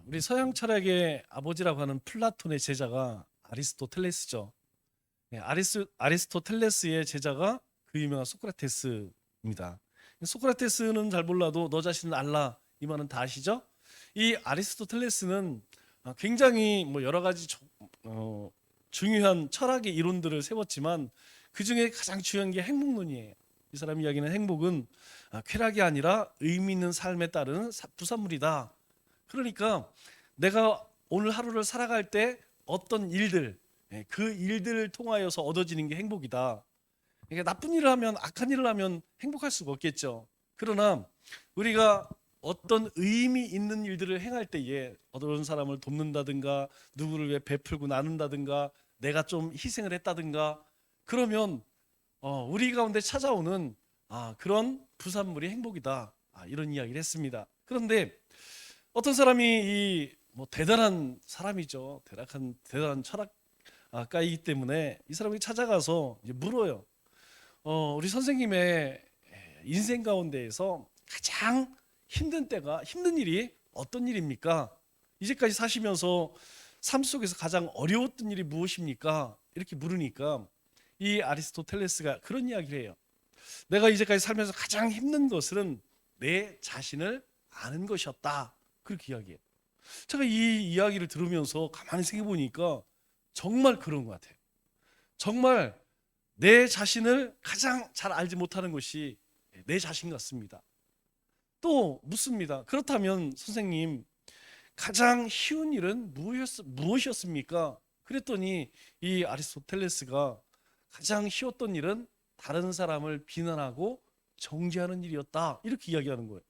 우리 서양 철학의 아버지라고 하는 플라톤의 제자가 아리스토텔레스죠. 아리스토텔레스의 제자가 그 유명한 소크라테스입니다. 소크라테스는 잘 몰라도 너 자신은 알라 이 말은 다 아시죠? 이 아리스토텔레스는 굉장히 여러 가지 중요한 철학의 이론들을 세웠지만 그 중에 가장 중요한 게 행복론이에요. 이 사람 이야기는 행복은 쾌락이 아니라 의미 있는 삶에 따르는 부산물이다. 그러니까 내가 오늘 하루를 살아갈 때 어떤 일들, 그 일들을 통하여서 얻어지는 게 행복이다. 그러니까 나쁜 일을 하면, 악한 일을 하면 행복할 수가 없겠죠. 그러나 우리가 어떤 의미 있는 일들을 행할 때에 어떤 사람을 돕는다든가 누구를 위해 베풀고 나눈다든가 내가 좀 희생을 했다든가 그러면 우리 가운데 찾아오는 그런 부산물이 행복이다. 이런 이야기를 했습니다. 그런데 어떤 사람이 대단한 사람이죠. 대단한 철학가이기 때문에 이 사람이 찾아가서 이제 물어요. 우리 선생님의 인생 가운데에서 가장 힘든 일이 어떤 일입니까? 이제까지 사시면서 삶 속에서 가장 어려웠던 일이 무엇입니까? 이렇게 물으니까 이 아리스토텔레스가 그런 이야기를 해요. 내가 이제까지 살면서 가장 힘든 것은 내 자신을 아는 것이었다. 그렇게 이야기해요. 제가 이 이야기를 들으면서 가만히 생각해 보니까 정말 그런 것 같아요. 정말 내 자신을 가장 잘 알지 못하는 것이 내 자신 같습니다. 또 묻습니다. 그렇다면 선생님, 가장 쉬운 일은 무엇이었습니까? 그랬더니 이 아리스토텔레스가 가장 쉬웠던 일은 다른 사람을 비난하고 정죄하는 일이었다. 이렇게 이야기하는 거예요.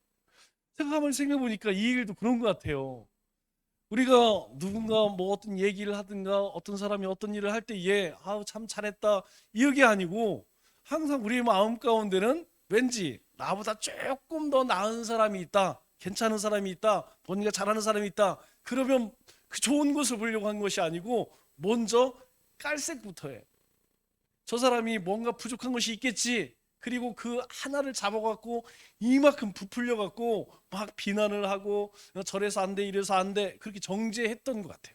제가 가만히 생각해 보니까 이 일도 그런 것 같아요. 우리가 누군가 어떤 얘기를 하든가 어떤 사람이 어떤 일을 할 때에 참 잘했다 이게 아니고 항상 우리의 마음 가운데는 왠지 나보다 조금 더 나은 사람이 있다, 괜찮은 사람이 있다, 뭔가 잘하는 사람이 있다. 그러면 그 좋은 것을 보려고 한 것이 아니고 먼저 깔색부터 해. 저 사람이 뭔가 부족한 것이 있겠지. 그리고 그 하나를 잡아갖고 이만큼 부풀려 갖고 막 비난을 하고 저래서 안 돼, 이래서 안 돼, 그렇게 정죄했던 것 같아요.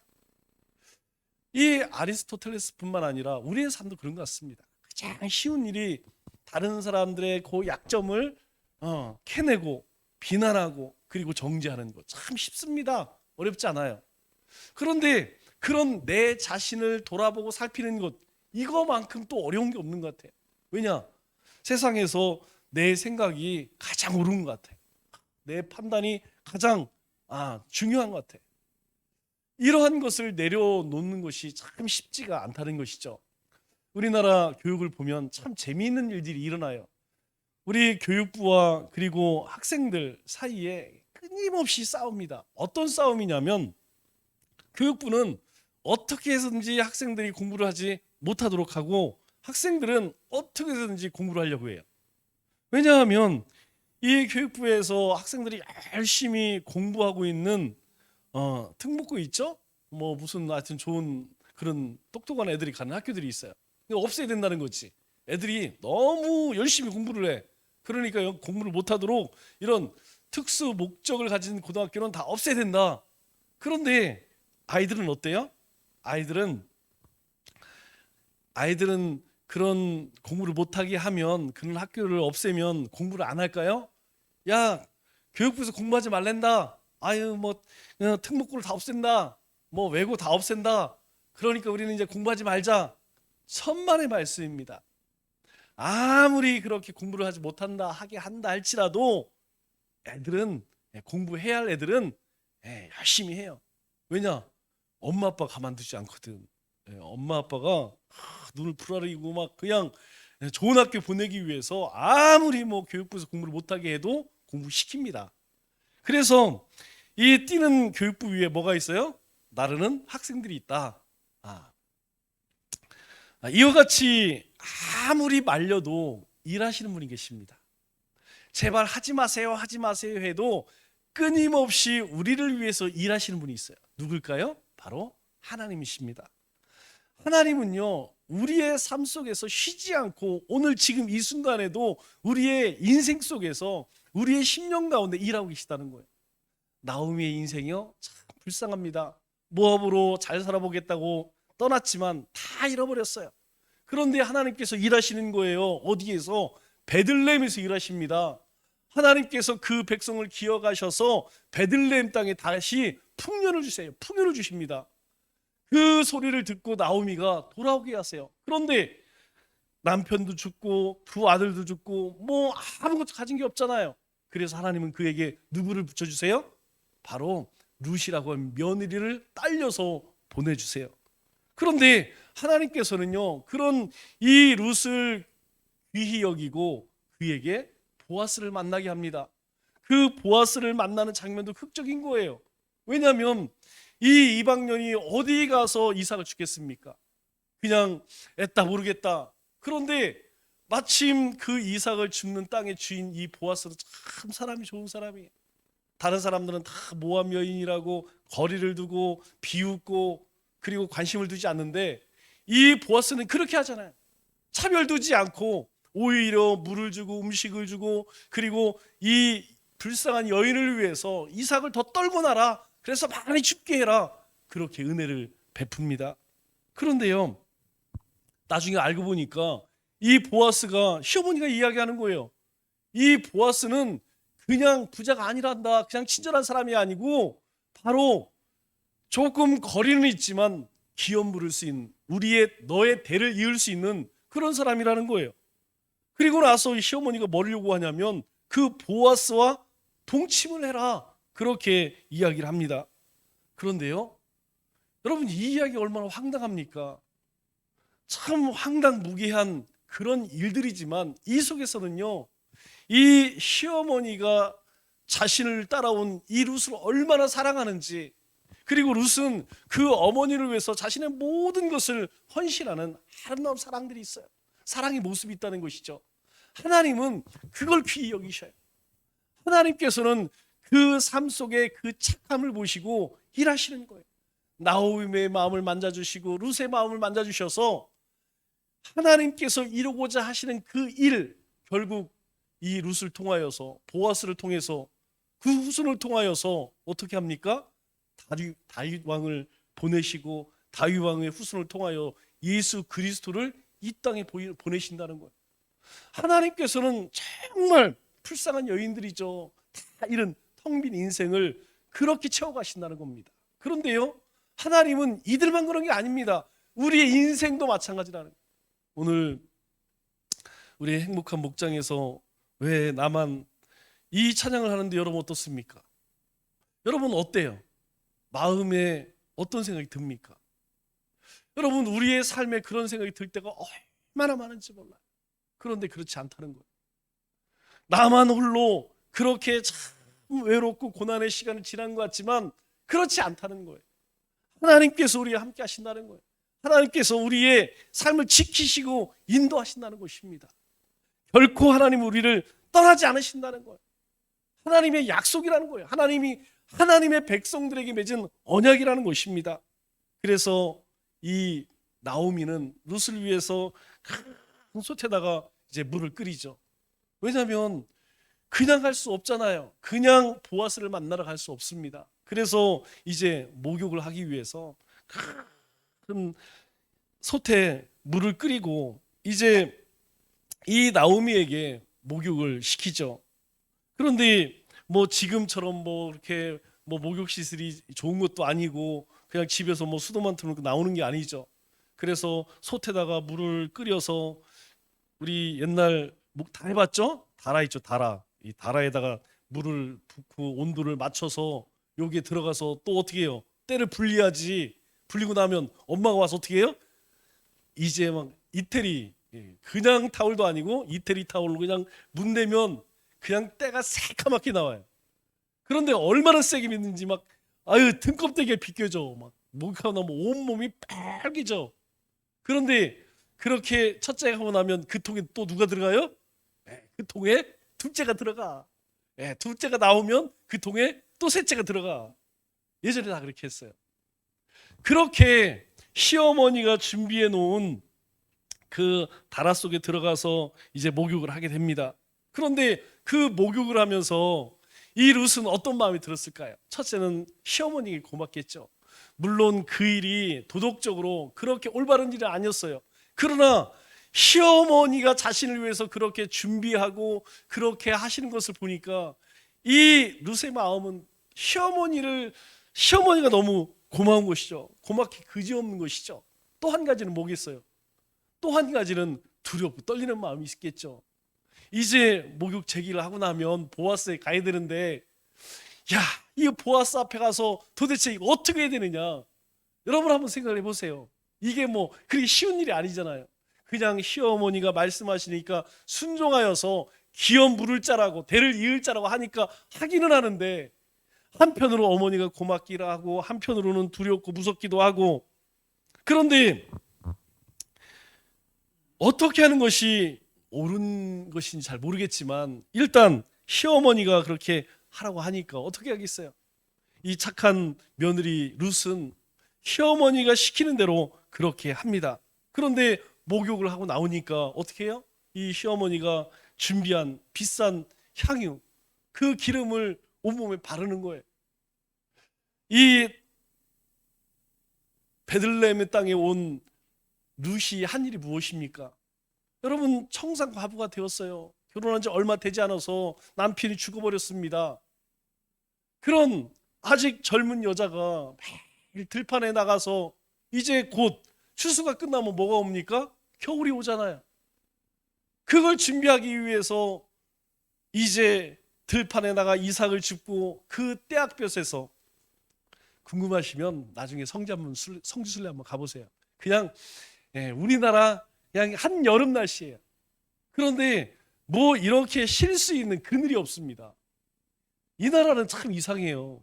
이 아리스토텔레스뿐만 아니라 우리의 삶도 그런 것 같습니다. 가장 쉬운 일이 다른 사람들의 그 약점을 캐내고 비난하고 그리고 정죄하는 것 참 쉽습니다. 어렵지 않아요. 그런데 그런 내 자신을 돌아보고 살피는 것 이거만큼 또 어려운 게 없는 것 같아요. 왜냐? 세상에서 내 생각이 가장 옳은 것 같아. 내 판단이 가장 중요한 것 같아. 이러한 것을 내려놓는 것이 참 쉽지가 않다는 것이죠. 우리나라 교육을 보면 참 재미있는 일들이 일어나요. 우리 교육부와 그리고 학생들 사이에 끊임없이 싸웁니다. 어떤 싸움이냐면 교육부는 어떻게 해서든지 학생들이 공부를 하지 못하도록 하고 학생들은 어떻게 해서든지 공부를 하려고 해요. 왜냐하면 이 교육부에서 학생들이 열심히 공부하고 있는 특목고 있죠? 무슨 하여튼 좋은 그런 똑똑한 애들이 가는 학교들이 있어요. 없애야 된다는 거지. 애들이 너무 열심히 공부를 해. 그러니까 공부를 못하도록 이런 특수 목적을 가진 고등학교는 다 없애야 된다. 그런데 아이들은 어때요? 아이들은 그런 공부를 못하게 하면 그런 학교를 없애면 공부를 안 할까요? 야, 교육부에서 공부하지 말란다. 그냥 특목고를 다 없앤다. 외고 다 없앤다. 그러니까 우리는 이제 공부하지 말자. 천만의 말씀입니다. 아무리 그렇게 공부를 하지 못한다 하게 한다 할지라도 애들은 공부해야 할 애들은 열심히 해요. 왜냐? 엄마 아빠 가만두지 않거든. 엄마 아빠가 눈을 부라리고 막 그냥 좋은 학교 보내기 위해서 아무리 교육부에서 공부를 못하게 해도 공부시킵니다. 그래서 이 뛰는 교육부 위에 뭐가 있어요? 나르는 학생들이 있다. 이와 같이 아무리 말려도 일하시는 분이 계십니다. 제발 하지 마세요, 하지 마세요 해도 끊임없이 우리를 위해서 일하시는 분이 있어요. 누굴까요? 바로 하나님이십니다. 하나님은요, 우리의 삶 속에서 쉬지 않고 오늘 지금 이 순간에도 우리의 인생 속에서 우리의 심령 가운데 일하고 계시다는 거예요. 나오미의 인생이요, 참 불쌍합니다. 모압으로 잘 살아보겠다고 떠났지만 다 잃어버렸어요. 그런데 하나님께서 일하시는 거예요. 어디에서? 베들레헴에서 일하십니다. 하나님께서 그 백성을 기억하셔서 베들레헴 땅에 다시 풍년을 주세요. 풍년을 주십니다. 그 소리를 듣고 나오미가 돌아오게 하세요. 그런데 남편도 죽고 두 아들도 죽고 뭐 아무것도 가진 게 없잖아요. 그래서 하나님은 그에게 누구를 붙여주세요? 바로 룻이라고 하는 며느리를 딸려서 보내주세요. 그런데 하나님께서는요, 그런 이 룻을 귀히 여기고 그에게 보아스를 만나게 합니다. 그 보아스를 만나는 장면도 극적인 거예요. 왜냐하면 이 이방년이 어디 가서 이삭을 주겠습니까? 그냥 애따 모르겠다. 그런데 마침 그 이삭을 줍는 땅의 주인 이 보아스는 참 사람이 좋은 사람이에요. 다른 사람들은 다 모압 여인이라고 거리를 두고 비웃고 그리고 관심을 두지 않는데 이 보아스는 그렇게 하잖아요. 차별 두지 않고 오히려 물을 주고 음식을 주고 그리고 이 불쌍한 여인을 위해서 이삭을 더 떨고 나라. 그래서 많이 죽게 해라. 그렇게 은혜를 베풉니다. 그런데요, 나중에 알고 보니까 이 보아스가 시어머니가 이야기하는 거예요. 이 보아스는 그냥 부자가 아니란다. 그냥 친절한 사람이 아니고 바로 조금 거리는 있지만 기업 물을 수 있는 너의 대를 이을 수 있는 그런 사람이라는 거예요. 그리고 나서 이 시어머니가 뭘 요구하냐면 그 보아스와 동침을 해라. 그렇게 이야기를 합니다. 그런데요, 여러분 이 이야기 얼마나 황당합니까? 참 황당무계한 그런 일들이지만 이 속에서는요, 이 시어머니가 자신을 따라온 이 룻을 얼마나 사랑하는지, 그리고 룻은 그 어머니를 위해서 자신의 모든 것을 헌신하는 아름다운 사랑들이 있어요. 사랑의 모습이 있다는 것이죠. 하나님은 그걸 귀히 여기셔요. 하나님께서는 그 삶 속에 그 착함을 보시고 일하시는 거예요. 나오미의 마음을 만져주시고 룻의 마음을 만져주셔서 하나님께서 이루고자 하시는 그 일, 결국 이 룻을 통하여서 보아스를 통해서 그 후손을 통하여서 어떻게 합니까? 다윗 왕을 보내시고 다윗 왕의 후손을 통하여 예수 그리스도를 이 땅에 보내신다는 거예요. 하나님께서는 정말 불쌍한 여인들이죠. 다 이런 텅 빈 인생을 그렇게 채워가신다는 겁니다. 그런데요, 하나님은 이들만 그런 게 아닙니다. 우리의 인생도 마찬가지라는 거예요. 오늘 우리 행복한 목장에서 왜 나만 이 찬양을 하는데 여러분 어떻습니까? 여러분 어때요? 마음에 어떤 생각이 듭니까? 여러분 우리의 삶에 그런 생각이 들 때가 얼마나 많은지 몰라요. 그런데 그렇지 않다는 거예요. 나만 홀로 그렇게 참 외롭고 고난의 시간을 지난 것 같지만 그렇지 않다는 거예요. 하나님께서 우리와 함께 하신다는 거예요. 하나님께서 우리의 삶을 지키시고 인도하신다는 것입니다. 결코 하나님 우리를 떠나지 않으신다는 거예요. 하나님의 약속이라는 거예요. 하나님의 백성들에게 맺은 언약이라는 것입니다. 그래서 이 나오미는 룻을 위해서 큰 솥에다가 이제 물을 끓이죠. 왜냐하면 그냥 갈 수 없잖아요. 그냥 보아스를 만나러 갈 수 없습니다. 그래서 이제 목욕을 하기 위해서 큰 솥에 물을 끓이고 이제 이 나오미에게 목욕을 시키죠. 그런데 뭐 지금처럼 뭐 이렇게 뭐 목욕 시설이 좋은 것도 아니고 그냥 집에서 뭐 수도만 틀어놓고 나오는 게 아니죠. 그래서 솥에다가 물을 끓여서 우리 옛날 다 해봤죠? 다라 있죠, 다라. 이 다라에다가 물을 붓고 온도를 맞춰서 여기에 들어가서 또 어떻게 해요? 때를 불려야지. 불리고 나면 엄마가 와서 어떻게 해요? 이제 막 이태리, 그냥 타올도 아니고 이태리 타올로 그냥 문대면 그냥 때가 새카맣게 나와요. 그런데 얼마나 세게 믿는지 막 등껍데기가 비껴져. 막 목욕하고 나면 온몸이 빨개져. 그런데 그렇게 첫째가 하고 나면 그 통에 또 누가 들어가요? 그 통에 둘째가 들어가. 둘째가 나오면 그 통에 또 셋째가 들어가. 예전에 다 그렇게 했어요. 그렇게 시어머니가 준비해 놓은 그 다라 속에 들어가서 이제 목욕을 하게 됩니다. 그런데 그 목욕을 하면서 이 룻은 어떤 마음이 들었을까요? 첫째는 시어머니에게 고맙겠죠. 물론 그 일이 도덕적으로 그렇게 올바른 일은 아니었어요. 그러나 시어머니가 자신을 위해서 그렇게 준비하고 그렇게 하시는 것을 보니까 이 룻의 마음은 시어머니가 너무 고마운 것이죠. 고맙게 그지없는 것이죠. 또 한 가지는 뭐겠어요? 또 한 가지는 두렵고 떨리는 마음이 있겠죠. 이제 목욕 제기를 하고 나면 보아스에 가야 되는데, 야, 이 보아스 앞에 가서 도대체 이거 어떻게 해야 되느냐? 여러분 한번 생각을 해보세요. 이게 뭐 그렇게 쉬운 일이 아니잖아요. 그냥 시어머니가 말씀하시니까 순종하여서 기업 물을 자라고 대를 이을 자라고 하니까 하기는 하는데, 한편으로 어머니가 고맙기도 하고 한편으로는 두렵고 무섭기도 하고. 그런데 어떻게 하는 것이 옳은 것인지 잘 모르겠지만 일단 시어머니가 그렇게 하라고 하니까 어떻게 하겠어요? 이 착한 며느리 룻은 시어머니가 시키는 대로 그렇게 합니다. 그런데 목욕을 하고 나오니까 어떻게 해요? 이 시어머니가 준비한 비싼 향유, 그 기름을 온몸에 바르는 거예요. 이 베들레헴의 땅에 온 룻이 한 일이 무엇입니까? 여러분, 청산 과부가 되었어요. 결혼한 지 얼마 되지 않아서 남편이 죽어버렸습니다. 그런 아직 젊은 여자가 매일 들판에 나가서 이제 곧 추수가 끝나면 뭐가 옵니까? 겨울이 오잖아요. 그걸 준비하기 위해서 이제 들판에 나가 이삭을 줍고 그 떼약볕에서, 궁금하시면 나중에 성지순례 한번 가보세요. 그냥 우리나라 그냥 한여름 날씨예요. 그런데 뭐 이렇게 쉴 수 있는 그늘이 없습니다. 이 나라는 참 이상해요.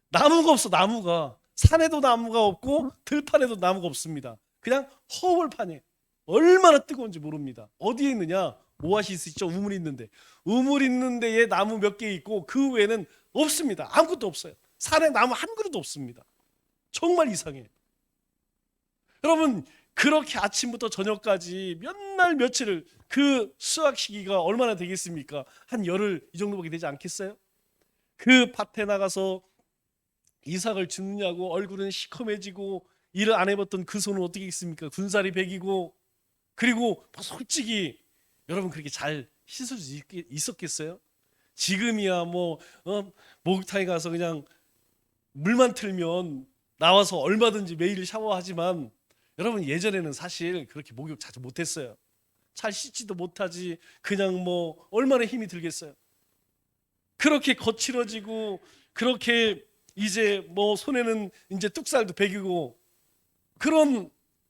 나무가 없어. 나무가 산에도 나무가 없고 들판에도 나무가 없습니다. 그냥 허벌판에 얼마나 뜨거운지 모릅니다. 어디에 있느냐? 오아시스 있죠? 우물 있는데, 우물 있는 데에 나무 몇 개 있고 그 외에는 없습니다. 아무것도 없어요. 산에 나무 한 그루도 없습니다. 정말 이상해요. 여러분, 그렇게 아침부터 저녁까지 몇 날 며칠을, 그 수확 시기가 얼마나 되겠습니까? 한 열흘 이 정도밖에 되지 않겠어요? 그 밭에 나가서 이삭을 줍느냐고 얼굴은 시커매지고 일을 안 해봤던 그 손은 어떻게 있습니까? 군살이 배기고. 그리고 솔직히 여러분, 그렇게 잘 씻을 수 있었겠어요? 지금이야 뭐 목욕탕에 가서 그냥 물만 틀면 나와서 얼마든지 매일 샤워하지만, 여러분, 예전에는 사실 그렇게 목욕 자주 못했어요. 잘 씻지도 못하지. 그냥 뭐 얼마나 힘이 들겠어요. 그렇게 거칠어지고 그렇게 이제 뭐 손에는 이제 뚝살도 배기고, 그런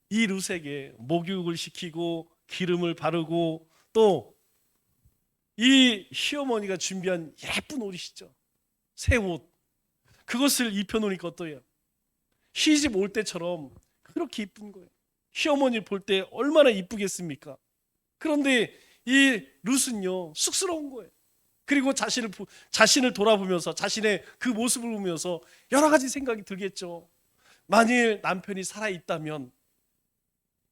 이 룻에게 목욕을 시키고 기름을 바르고 또 이 시어머니가 준비한 예쁜 옷이시죠. 새 옷. 그것을 입혀놓으니까 어떠해요? 시집 올 때처럼 그렇게 이쁜 거예요. 시어머니 볼 때 얼마나 이쁘겠습니까? 그런데 이 룻은요, 쑥스러운 거예요. 그리고 자신을 돌아보면서 자신의 그 모습을 보면서 여러 가지 생각이 들겠죠. 만일 남편이 살아있다면,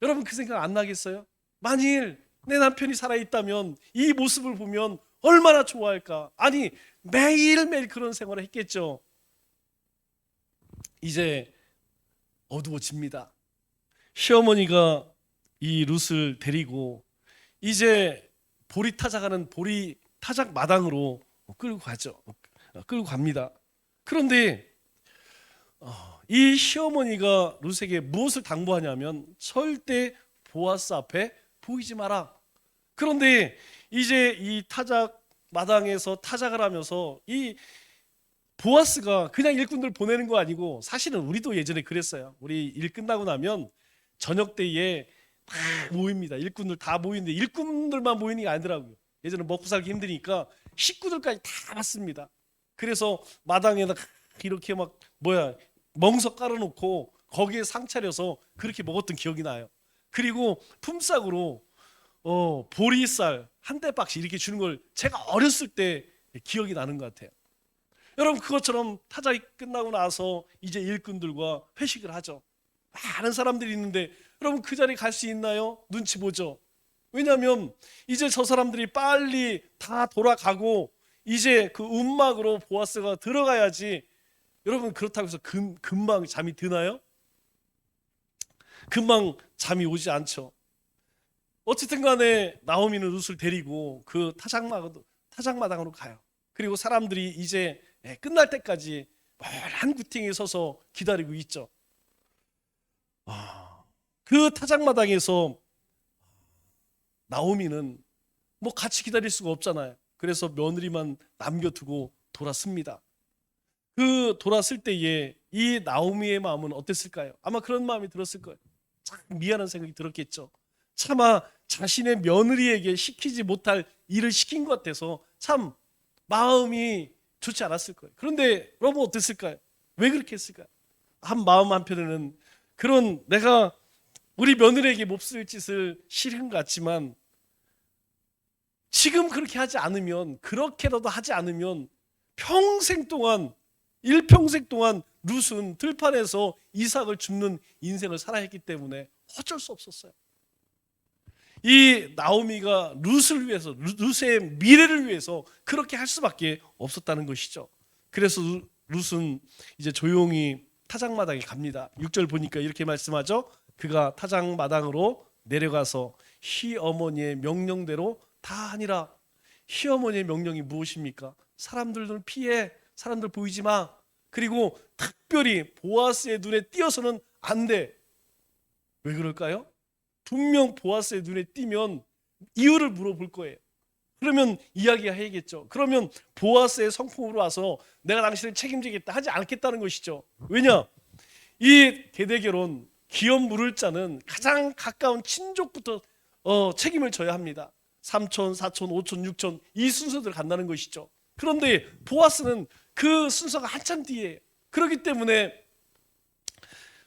여러분 그 생각 안 나겠어요? 만일 내 남편이 살아있다면 이 모습을 보면 얼마나 좋아할까? 아니, 매일매일 그런 생활을 했겠죠. 이제 어두워집니다. 시어머니가 이 룻을 데리고 이제 보리 타작하는 보리 타작 마당으로 끌고 가죠. 끌고 갑니다. 그런데 이 시어머니가 룻에게 무엇을 당부하냐면 절대 보아스 앞에 보이지 마라. 그런데 이제 이 타작 마당에서 타작을 하면서 이 보아스가 그냥 일꾼들 보내는 거 아니고, 사실은 우리도 예전에 그랬어요. 우리 일 끝나고 나면 저녁 때에 다 모입니다. 일꾼들 다 모이는데 일꾼들만 모이는 게 아니더라고요. 예전에 먹고 살기 힘드니까 식구들까지 다 왔습니다. 그래서 마당에다 이렇게 막 멍석 깔아놓고 거기에 상 차려서 그렇게 먹었던 기억이 나요. 그리고 품삯으로 보리쌀 한 대박씩 이렇게 주는 걸 제가 어렸을 때 기억이 나는 것 같아요. 여러분, 그것처럼 타작이 끝나고 나서 이제 일꾼들과 회식을 하죠. 많은 사람들이 있는데 여러분, 그 자리에 갈 수 있나요? 눈치 보죠. 왜냐하면 이제 저 사람들이 빨리 다 돌아가고 이제 그 움막으로 보아스가 들어가야지. 여러분 그렇다고 해서 금방 잠이 드나요? 금방 잠이 오지 않죠. 어쨌든 간에 나오미는 룻을 데리고 그 타작마당으로 가요. 그리고 사람들이 이제 끝날 때까지 한 구팅에 서서 기다리고 있죠. 그 타작마당에서 나오미는 뭐 같이 기다릴 수가 없잖아요. 그래서 며느리만 남겨두고 돌았습니다. 그 돌았을 때에 이 나오미의 마음은 어땠을까요? 아마 그런 마음이 들었을 거예요. 참 미안한 생각이 들었겠죠. 차마 자신의 며느리에게 시키지 못할 일을 시킨 것 같아서 참 마음이 좋지 않았을 거예요. 그런데 여러분 어땠을까요? 왜 그렇게 했을까요? 마음 한편에는 그런 내가 우리 며느리에게 몹쓸 짓을 싫은 것 같지만 지금 그렇게 하지 않으면, 그렇게라도 하지 않으면 평생 동안, 일평생 동안 룻은 들판에서 이삭을 줍는 인생을 살아야 했기 때문에 어쩔 수 없었어요. 이 나오미가 룻을 위해서, 룻의 미래를 위해서 그렇게 할 수밖에 없었다는 것이죠. 그래서 룻은 이제 조용히 타작마당에 갑니다. 6절 보니까 이렇게 말씀하죠. 그가 타작마당으로 내려가서 시어머니의 명령대로 다 하니라. 시어머니의 명령이 무엇입니까? 사람들을 피해, 사람들 보이지 마. 그리고 특별히 보아스의 눈에 띄어서는 안 돼. 왜 그럴까요? 분명 보아스의 눈에 띄면 이유를 물어볼 거예요. 그러면 이야기해야겠죠. 그러면 보아스의 성품으로 와서 내가 당신을 책임지겠다 하지 않겠다는 것이죠. 왜냐? 이 대대결혼 기업 물을 자는 가장 가까운 친족부터 책임을 져야 합니다. 삼촌, 사촌, 오촌, 육촌 이 순서대로 간다는 것이죠. 그런데 보아스는 그 순서가 한참 뒤에, 그렇기 때문에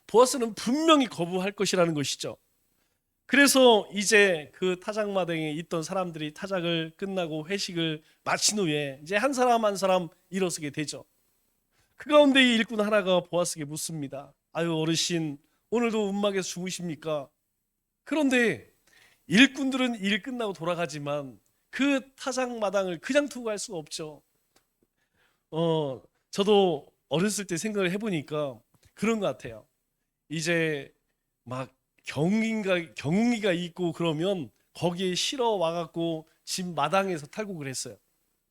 보아스는 분명히 거부할 것이라는 것이죠. 그래서 이제 그 타작마당에 있던 사람들이 타작을 끝나고 회식을 마친 후에 이제 한 사람 한 사람 일어서게 되죠. 그 가운데 이 일꾼 하나가 보아스에게 묻습니다. 아유 어르신, 오늘도 움막에서 주무십니까? 그런데 일꾼들은 일 끝나고 돌아가지만 그 타작마당을 그냥 두고 갈 수가 없죠. 저도 어렸을 때 생각을 해보니까 그런 것 같아요. 이제 막 경운기가 있고 그러면 거기에 실어 와갖고 집 마당에서 탈고 그랬어요.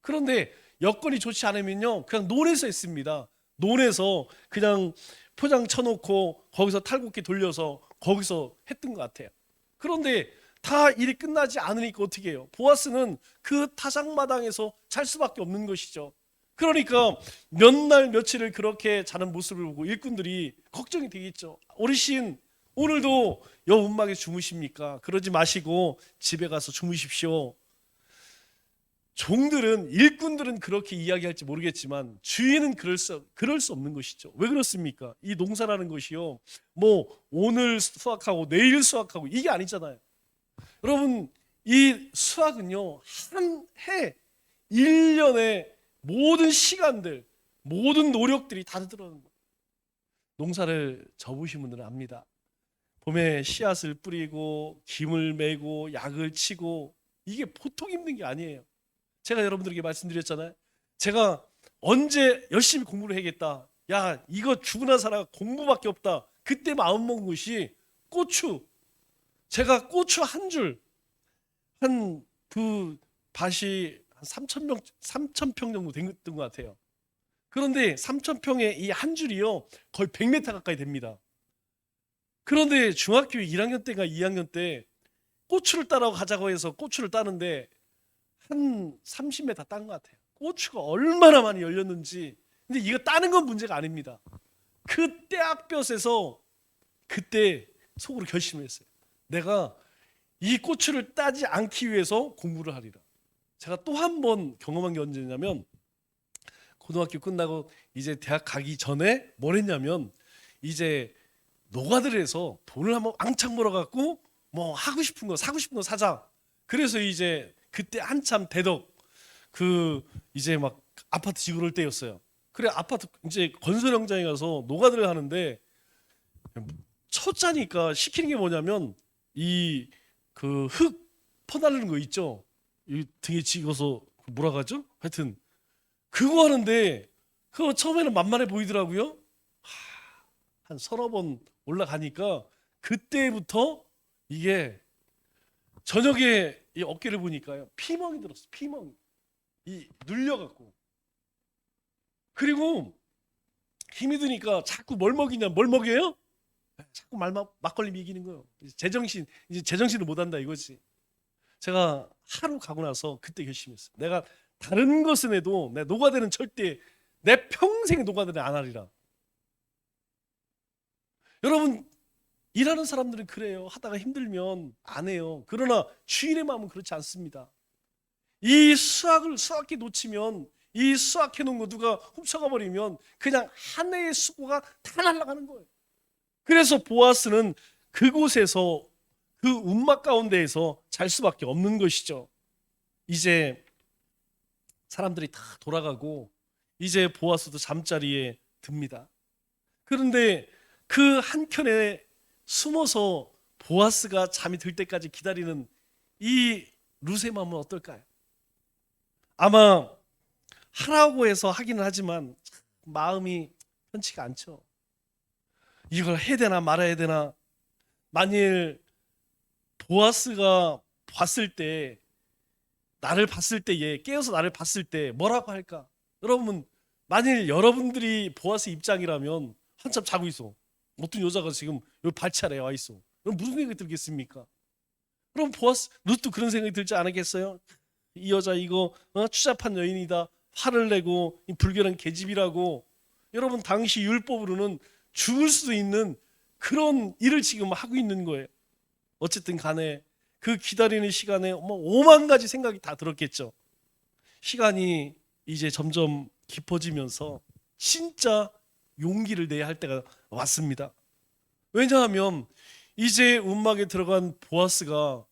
그런데 여건이 좋지 않으면요 그냥 논에서 했습니다. 논에서 그냥 포장 쳐놓고 거기서 탈곡기 돌려서 거기서 했던 것 같아요. 그런데 다 일이 끝나지 않으니까 어떻게 해요? 보아스는 그 타작마당에서 잘 수밖에 없는 것이죠. 그러니까 몇 날 며칠을 그렇게 자는 모습을 보고 일꾼들이 걱정이 되겠죠. 어르신, 오늘도 여 움막에 주무십니까? 그러지 마시고 집에 가서 주무십시오. 종들은, 일꾼들은 그렇게 이야기할지 모르겠지만 주인은 그럴 수 없는 것이죠. 왜 그렇습니까? 이 농사라는 것이요, 뭐 오늘 수확하고 내일 수확하고 이게 아니잖아요. 여러분, 이 수확은요 한 해 1년의 모든 시간들, 모든 노력들이 다 들어가는 거예요. 농사를 접으신 분들은 압니다. 봄에 씨앗을 뿌리고 김을 메고 약을 치고 이게 보통 힘든 게 아니에요. 제가 여러분들에게 말씀드렸잖아요. 제가 언제 열심히 공부를 해야겠다, 야 이거 죽으나 살아 공부밖에 없다, 그때 마음먹은 것이 고추. 제가 고추 한 줄, 한 그 밭이 한 3,000평 정도 됐던 것 같아요. 그런데 3,000평의 이 한 줄이요 거의 100m 가까이 됩니다. 그런데 중학교 1학년 때가 2학년 때 고추를 따러 가자고 해서 고추를 따는데 한 30m 딴 것 같아요. 고추가 얼마나 많이 열렸는지. 근데 이거 따는 건 문제가 아닙니다. 그때 떼학볕에서 그때 속으로 결심을 했어요. 내가 이 고추를 따지 않기 위해서 공부를 하리라. 제가 또 한 번 경험한 게 언제냐면, 고등학교 끝나고 이제 대학 가기 전에 뭘 했냐면, 이제 노가다에서 돈을 한번 왕창 벌어갖고 뭐 하고 싶은 거, 사고 싶은 거 사자. 그래서 이제 그때 한참 대덕 그 이제 막 아파트 지고 그럴 때였어요. 그래 아파트 이제 건설 현장에 가서 노가다를 하는데, 초짜니까 시키는 게 뭐냐면 이 그 흙 퍼나르는 거 있죠. 이 등에 찍어서 뭐라 하죠? 하여튼 그거 하는데 그거 처음에는 만만해 보이더라고요. 한 서너 번 올라가니까 그때부터 이게 저녁에 이 어깨를 보니까요 피멍이 들었어. 피멍이 이 눌려갖고 그리고 힘이 드니까 자꾸 뭘 먹이냐 뭘 먹여요? 자꾸 막걸리 미기는 거예요. 이제 제정신을 못 한다 이거지. 제가 하루 가고 나서 그때 결심했어요. 내가 다른 것은 해도 내 노가다는 절대 내 평생 노가다는 안 하리라. 여러분 일하는 사람들은 그래요. 하다가 힘들면 안 해요. 그러나 주인의 마음은 그렇지 않습니다. 이 수학기 놓치면 이 수학해 놓은 거 누가 훔쳐가 버리면 그냥 한 해의 수고가 다 날아가는 거예요. 그래서 보아스는 그곳에서 그 운막 가운데에서 잘 수밖에 없는 것이죠. 이제 사람들이 다 돌아가고 이제 보아스도 잠자리에 듭니다. 그런데 그 한켠에 숨어서 보아스가 잠이 들 때까지 기다리는 이 룻의 마음은 어떨까요? 아마 하라고 해서 하기는 하지만 마음이 편치가 않죠. 이걸 해야 되나 말아야 되나. 만일 보아스가 봤을 때 나를 봤을 때 얘 깨어서 나를 봤을 때 뭐라고 할까? 여러분 만일 여러분들이 보아스 입장이라면 한참 자고 있어. 어떤 여자가 지금 여기 발치 아래에 와 있어. 그럼 무슨 생각이 들겠습니까? 그럼 보아스 룻도 그런 생각이 들지 않았겠어요? 이 여자 이거 추잡한 여인이다. 화를 내고 불결한 계집이라고. 여러분 당시 율법으로는 죽을 수도 있는 그런 일을 지금 하고 있는 거예요. 어쨌든 간에 그 기다리는 시간에 오만 가지 생각이 다 들었겠죠. 시간이 이제 점점 깊어지면서 진짜 용기를 내야 할 때가 왔습니다. 왜냐하면 이제 움막에 들어간 보아스가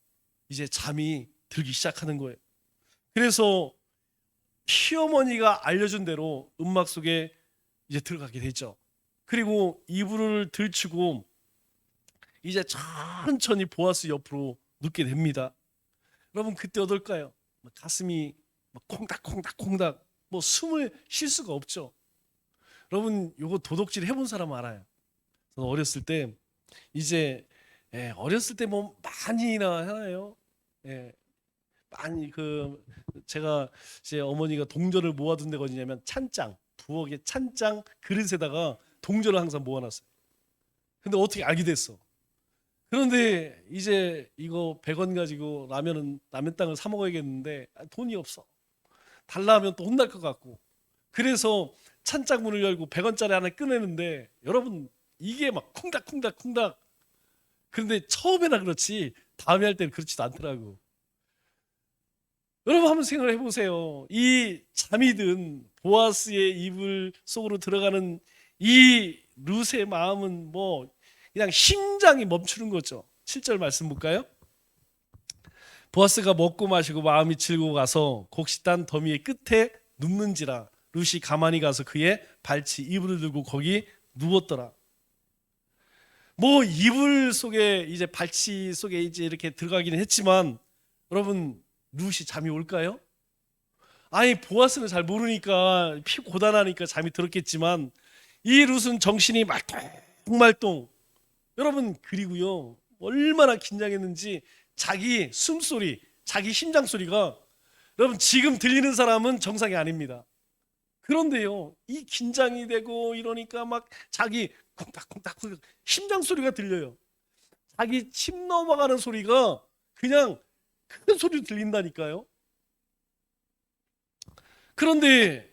이제 잠이 들기 시작하는 거예요. 그래서 시어머니가 알려준 대로 움막 속에 이제 들어가게 되죠. 그리고 이불을 들추고 이제 천천히 보아스 옆으로 눕게 됩니다. 여러분 그때 어떨까요? 가슴이 콩닥콩닥콩닥 숨을 쉴 수가 없죠. 여러분 요거 도둑질 해본 사람 알아요. 저는 어렸을 때 이제 어렸을 때 많이나 하나요? 많이 제가 제 어머니가 동전을 모아둔 데가 어디냐면 찬장 부엌에 찬장 그릇에다가 동전을 항상 모아놨어요. 근데 어떻게 알게 됐어? 그런데 이제 이거 100원 가지고 라면 땅을 사 먹어야겠는데 돈이 없어. 달라 하면 또 혼날 것 같고. 그래서 찬장 문을 열고 100원짜리 하나 꺼내는데 여러분 이게 막 콩닥콩닥콩닥. 그런데 처음에나 그렇지 다음에 할 때는 그렇지도 않더라고. 여러분 한번 생각을 해보세요. 이 잠이 든 보아스의 이불 속으로 들어가는 이 룻의 마음은 그냥 심장이 멈추는 거죠. 7절 말씀 볼까요? 보아스가 먹고 마시고 마음이 즐거워가서 곡식단 더미의 끝에 눕는지라 룻이 가만히 가서 그의 발치 이불을 들고 거기 누웠더라. 이불 속에 이제 발치 속에 이제 이렇게 들어가기는 했지만 여러분 룻이 잠이 올까요? 아니 보아스는 잘 모르니까 피 고단하니까 잠이 들었겠지만 이 룻은 정신이 말똥말똥. 여러분 그리고요 얼마나 긴장했는지 자기 숨소리 자기 심장 소리가 여러분 지금 들리는 사람은 정상이 아닙니다. 그런데요 이 긴장이 되고 이러니까 막 자기 콩닥콩닥 심장 소리가 들려요. 자기 침 넘어가는 소리가 그냥 큰 소리로 들린다니까요. 그런데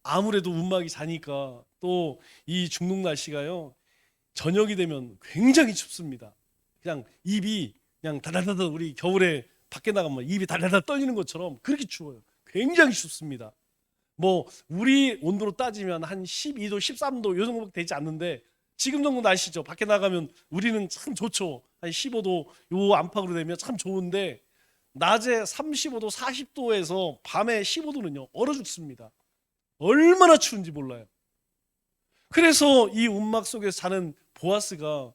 아무래도 움막이 자니까 또 이 중동 날씨가요 저녁이 되면 굉장히 춥습니다. 그냥 입이 그냥 다다다다 우리 겨울에 밖에 나가면 입이 달달달 떨리는 것처럼 그렇게 추워요. 굉장히 춥습니다. 우리 온도로 따지면 한 12도 13도 요 정도밖에 되지 않는데 지금 정도 날씨죠. 밖에 나가면 우리는 참 좋죠. 한 15도 요 안팎으로 되면 참 좋은데 낮에 35도 40도에서 밤에 15도는요 얼어 죽습니다. 얼마나 추운지 몰라요. 그래서 이 움막 속에서 자는 보아스가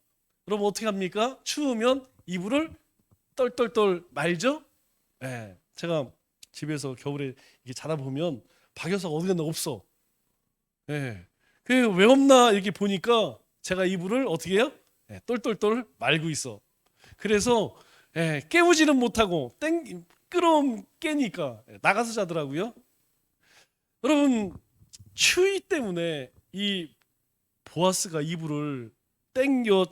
여러분 어떻게 합니까? 추우면 이불을 떨떨떨 말죠. 제가 집에서 겨울에 이게 자다 보면 박 여사가 어디 갔나 없어. 예. 그 왜 없나 이렇게 보니까 제가 이불을 어떻게 해요? 예, 똘똘똘 말고 있어. 그래서 예, 깨우지는 못하고 끌어온 깨니까 나가서 자더라고요. 여러분 추위 때문에 이 보아스가 이불을 땡겨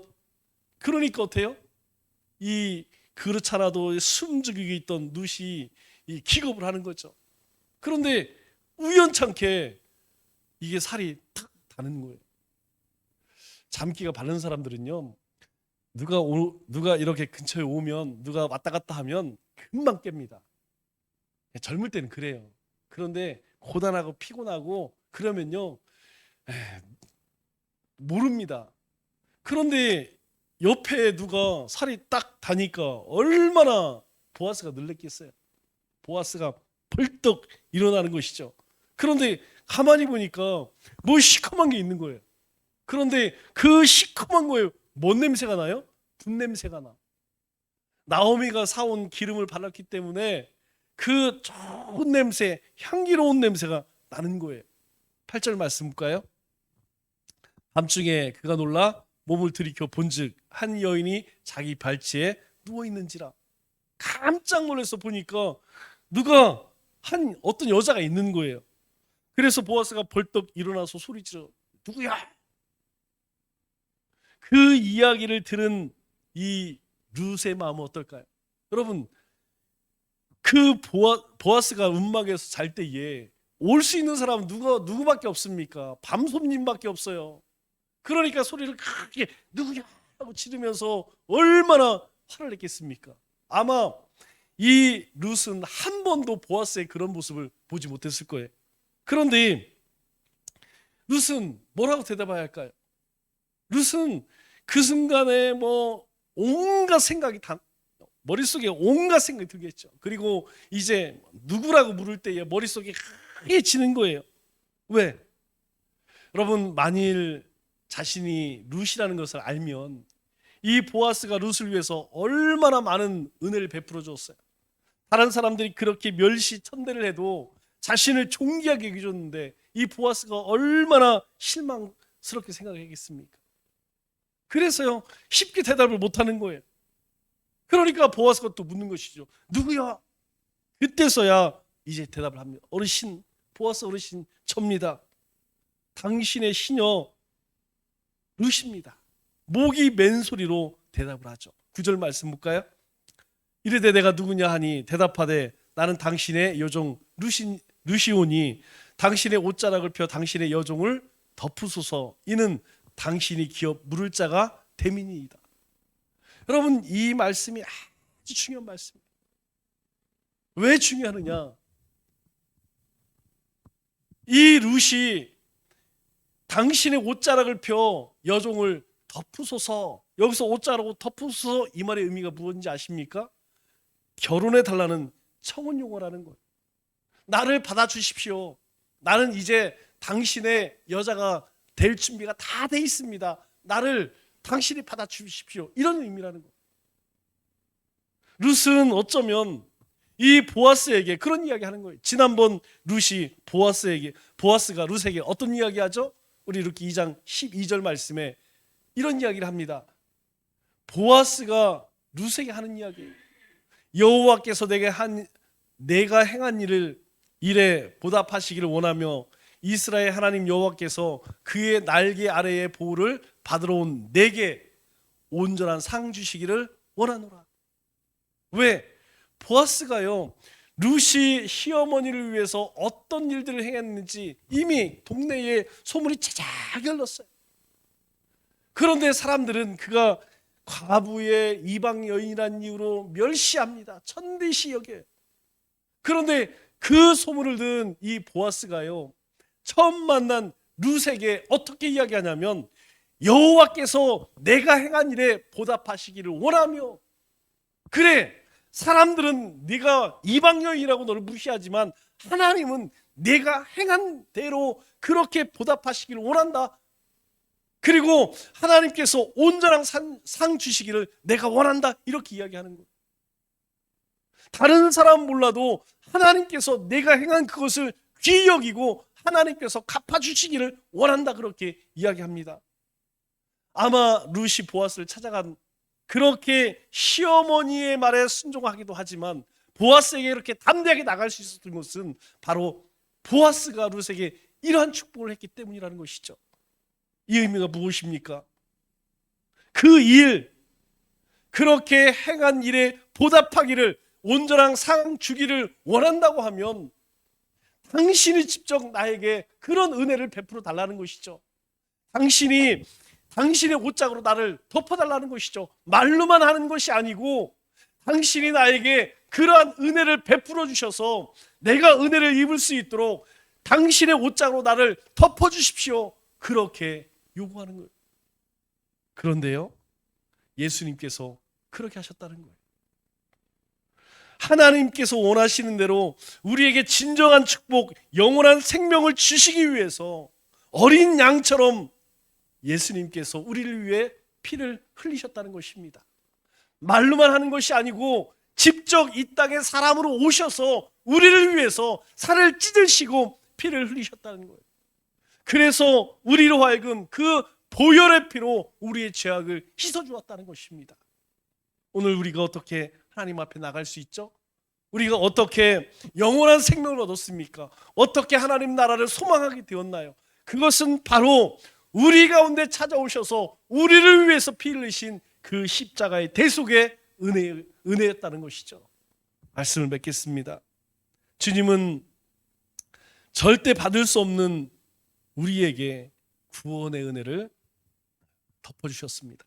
그러니까 어때요? 이 그렇지 않아도 숨죽이고 있던 룻이 이 기겁을 하는 거죠. 그런데 우연찮게 이게 살이 탁 다는 거예요. 잠기가 바른 사람들은요, 누가 이렇게 근처에 오면 누가 왔다 갔다 하면 금방 깹니다. 젊을 때는 그래요. 그런데 고단하고 피곤하고 그러면요, 모릅니다. 그런데 옆에 누가 살이 딱 다니까 얼마나 보아스가 놀랬겠어요. 보아스가 벌떡 일어나는 것이죠. 그런데 가만히 보니까 뭐 시커먼 게 있는 거예요. 그런데 그 시커먼 거에 뭔 냄새가 나요? 분 냄새가 나. 나오미가 사온 기름을 발랐기 때문에 그 좋은 냄새, 향기로운 냄새가 나는 거예요. 8절 말씀 볼까요? 밤중에 그가 놀라 몸을 들이켜 본즉 한 여인이 자기 발치에 누워 있는지라. 깜짝 놀라서 보니까 누가 어떤 여자가 있는 거예요. 그래서 보아스가 벌떡 일어나서 소리질러 누구야? 그 이야기를 들은 이 룻의 마음은 어떨까요? 여러분 그 보아스가 움막에서 잘 때에 올 수 있는 사람은 누구밖에 없습니까? 밤손님밖에 없어요. 그러니까 소리를 크게 누구야 하고 지르면서 얼마나 화를 냈겠습니까? 아마 이 룻은 한 번도 보아스의 그런 모습을 보지 못했을 거예요. 그런데 룻은 뭐라고 대답해야 할까요? 룻은 그 순간에 뭐 온갖 생각이 다 머릿속에 온갖 생각이 들겠죠. 그리고 이제 누구라고 물을 때에 머릿속이 하얘지는 거예요. 왜? 여러분 만일 자신이 룻이라는 것을 알면 이 보아스가 룻을 위해서 얼마나 많은 은혜를 베풀어 줬어요. 다른 사람들이 그렇게 멸시천대를 해도 자신을 존귀하게 여겨줬는데 이 보아스가 얼마나 실망스럽게 생각하겠습니까? 그래서요 쉽게 대답을 못하는 거예요. 그러니까 보아스가 또 묻는 것이죠. 누구야? 그때서야 이제 대답을 합니다. 어르신, 보아스 어르신 접니다. 당신의 시녀 룻입니다. 목이 맨 소리로 대답을 하죠. 9절 말씀 볼까요? 이르되 내가 누구냐 하니 대답하되 나는 당신의 여종 룻이오니 당신의 옷자락을 펴 당신의 여종을 덮으소서. 이는 당신이 기업 물을 자가 됨이니이다. 여러분 이 말씀이 아주 중요한 말씀입니다. 왜 중요하느냐? 이 룻이 당신의 옷자락을 펴 여종을 덮으소서. 여기서 옷자락을 덮으소서 이 말의 의미가 무엇인지 아십니까? 결혼해 달라는 청혼 용어라는 거예요. 나를 받아주십시오. 나는 이제 당신의 여자가 될 준비가 다 돼 있습니다. 나를 당신이 받아주십시오. 이런 의미라는 거예요. 룻은 어쩌면 이 보아스에게 그런 이야기 하는 거예요. 지난번 룻이 보아스가 룻에게 어떤 이야기 하죠? 우리 룻기 2장 12절 말씀에 이런 이야기를 합니다. 보아스가 룻에게 하는 이야기예요. 여호와께서 내가 행한 일에 보답하시기를 원하며 이스라엘 하나님 여호와께서 그의 날개 아래의 보호를 받으러 온 내게 온전한 상 주시기를 원하노라. 왜? 보아스가요 룻이 시어머니를 위해서 어떤 일들을 행했는지 이미 동네에 소문이 자작 흘렀어요. 그런데 사람들은 그가 과부의 이방 여인이라는 이유로 멸시합니다. 천대시 여겨요. 그런데 그 소문을 들은 이 보아스가요 처음 만난 룻에게 어떻게 이야기하냐면 여호와께서 내가 행한 일에 보답하시기를 원하며, 그래 사람들은 네가 이방 여인이라고 너를 무시하지만 하나님은 내가 행한 대로 그렇게 보답하시기를 원한다. 그리고 하나님께서 온전한 상 주시기를 내가 원한다. 이렇게 이야기하는 거예요. 다른 사람은 몰라도 하나님께서 내가 행한 그것을 귀히 여기고 하나님께서 갚아주시기를 원한다, 그렇게 이야기합니다. 아마 룻이 보아스를 찾아간, 그렇게 시어머니의 말에 순종하기도 하지만 보아스에게 이렇게 담대하게 나갈 수 있었던 것은 바로 보아스가 룻에게 이러한 축복을 했기 때문이라는 것이죠. 이 의미가 무엇입니까? 그 일, 그렇게 행한 일에 보답하기를, 온전한 상 주기를 원한다고 하면 당신이 직접 나에게 그런 은혜를 베풀어 달라는 것이죠. 당신이 당신의 옷장으로 나를 덮어달라는 것이죠. 말로만 하는 것이 아니고 당신이 나에게 그러한 은혜를 베풀어 주셔서 내가 은혜를 입을 수 있도록 당신의 옷장으로 나를 덮어주십시오, 그렇게 요구하는 거예요. 그런데요, 예수님께서 그렇게 하셨다는 거예요. 하나님께서 원하시는 대로 우리에게 진정한 축복, 영원한 생명을 주시기 위해서 어린 양처럼 예수님께서 우리를 위해 피를 흘리셨다는 것입니다. 말로만 하는 것이 아니고 직접 이 땅에 사람으로 오셔서 우리를 위해서 살을 찢으시고 피를 흘리셨다는 거예요. 그래서 우리로 하여금 그 보혈의 피로 우리의 죄악을 씻어주었다는 것입니다. 오늘 우리가 어떻게 하나님 앞에 나갈 수 있죠? 우리가 어떻게 영원한 생명을 얻었습니까? 어떻게 하나님 나라를 소망하게 되었나요? 그것은 바로 우리 가운데 찾아오셔서 우리를 위해서 피 흘리신 그 십자가의 대속의 은혜였다는 것이죠. 말씀을 맺겠습니다. 주님은 절대 받을 수 없는 우리에게 구원의 은혜를 덮어주셨습니다.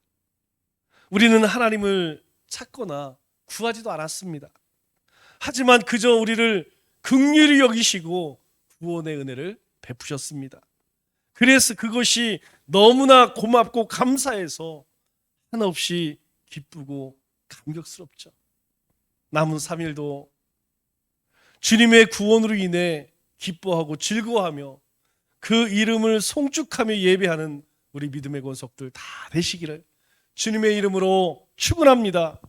우리는 하나님을 찾거나 구하지도 않았습니다. 하지만 그저 우리를 긍휼히 여기시고 구원의 은혜를 베푸셨습니다. 그래서 그것이 너무나 고맙고 감사해서 한없이 기쁘고 감격스럽죠. 남은 3일도 주님의 구원으로 인해 기뻐하고 즐거워하며 그 이름을 송축하며 예배하는 우리 믿음의 권속들 다 되시기를 주님의 이름으로 축원합니다.